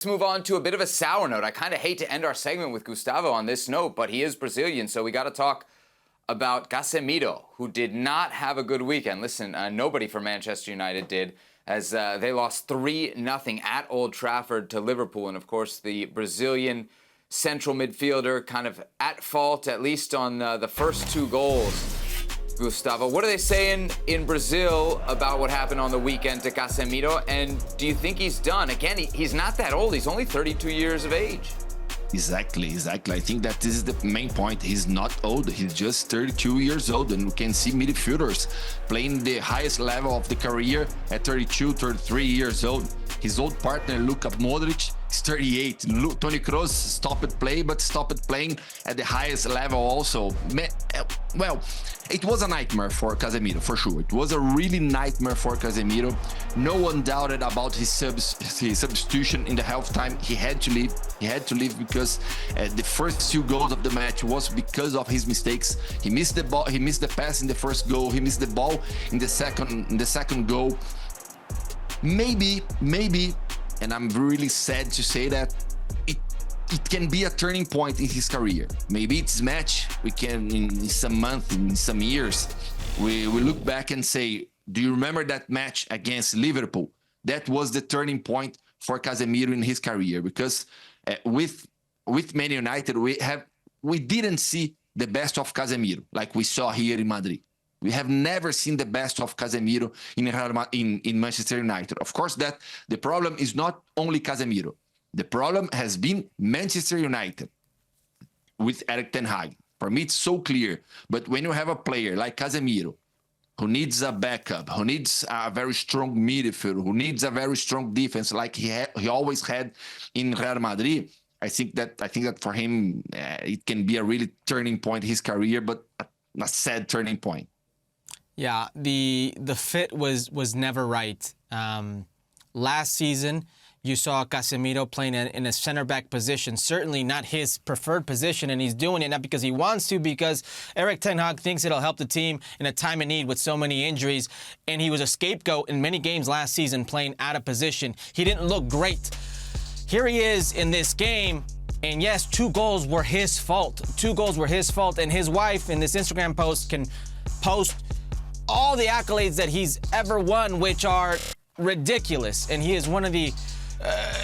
Let's move on to a bit of a sour note. I kind of hate to end our segment with Gustavo on this note, but he is Brazilian, so we got to talk about Casemiro, who did not have a good weekend. Listen, nobody for Manchester United did, as they lost 3-0 at Old Trafford to Liverpool. And, of course, the Brazilian central midfielder kind of at fault, at least on the first 2 goals. Gustavo, what are they saying in Brazil about what happened on the weekend to Casemiro? And do you think he's done? Again, he's not that old. He's only 32 years of age. Exactly. I think that this is the main point. He's not old. He's just 32 years old. And we can see midfielders playing the highest level of the career at 32, 33 years old. His old partner, Luka Modric, is 38. Toni Kroos stopped playing at the highest level also. Well, it was a nightmare for Casemiro, for sure. It was a really nightmare for Casemiro. No one doubted about his substitution in the halftime. He had to leave because the first 2 goals of the match was because of his mistakes. He missed the ball. He missed the pass in the first goal. He missed the ball in the second goal. Maybe, and I'm really sad to say that, it can be a turning point in his career. Maybe it's match. We can, in some month, in some years, we look back and say, do you remember that match against Liverpool? That was the turning point for Casemiro in his career, because with Man United, we didn't see the best of Casemiro like we saw here in Madrid. We have never seen the best of Casemiro in Manchester United. Of course, that the problem is not only Casemiro. The problem has been Manchester United with Ten Hag. For me, it's so clear. But when you have a player like Casemiro, who needs a backup, who needs a very strong midfield, who needs a very strong defense, like he always had in Real Madrid, I think that for him, it can be a really turning point in his career, but a sad turning point. Yeah, the fit was never right. Last season, you saw Casemiro playing in a center-back position, certainly not his preferred position, and he's doing it not because he wants to, because Ten Hag thinks it'll help the team in a time of need with so many injuries, and he was a scapegoat in many games last season playing out of position. He didn't look great. Here he is in this game, and yes, 2 goals were his fault. 2 goals were his fault, and his wife in this Instagram post can post all the accolades that he's ever won, which are ridiculous, and he is one of the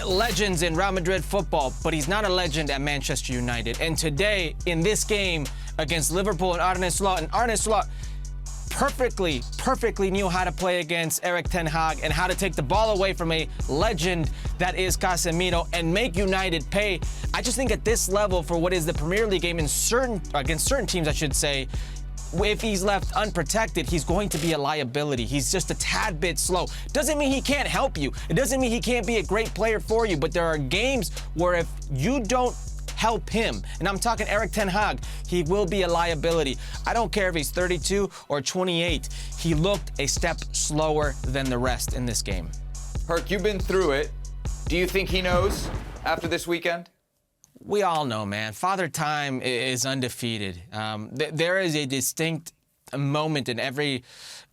legends in Real Madrid football, but he's not a legend at Manchester United. And today, in this game against Liverpool and Arne Slot perfectly knew how to play against Ten Hag and how to take the ball away from a legend that is Casemiro and make United pay. I just think at this level, for what is the Premier League game against certain teams, I should say, if he's left unprotected, he's going to be a liability. He's just a tad bit slow. Doesn't mean he can't help you. It doesn't mean he can't be a great player for you, but there are games where if you don't help him, and I'm talking Ten Hag, he will be a liability. I don't care if he's 32 or 28. He looked a step slower than the rest in this game. Herc, you've been through it. Do you think he knows after this weekend? We all know, man. Father Time is undefeated. There is a distinct moment in every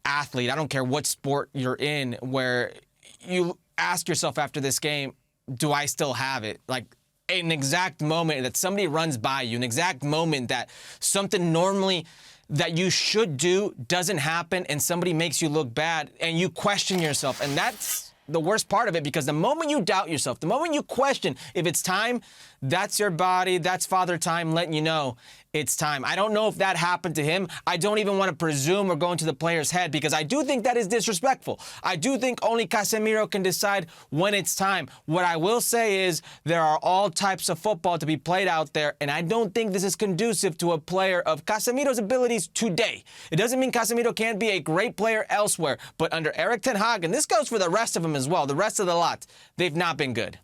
athlete, I don't care what sport you're in, where you ask yourself after this game, do I still have it? Like an exact moment that somebody runs by you, an exact moment that something normally that you should do doesn't happen and somebody makes you look bad and you question yourself. And that's the worst part of it, because the moment you doubt yourself, the moment you question if it's time, that's your body, that's Father Time letting you know it's time. I don't know if that happened to him. I don't even want to presume or go into the player's head, because I do think that is disrespectful. I do think only Casemiro can decide when it's time. What I will say is there are all types of football to be played out there, and I don't think this is conducive to a player of Casemiro's abilities today. It doesn't mean Casemiro can't be a great player elsewhere, but under Ten Hag, and this goes for the rest of them as well, the rest of the lot, they've not been good.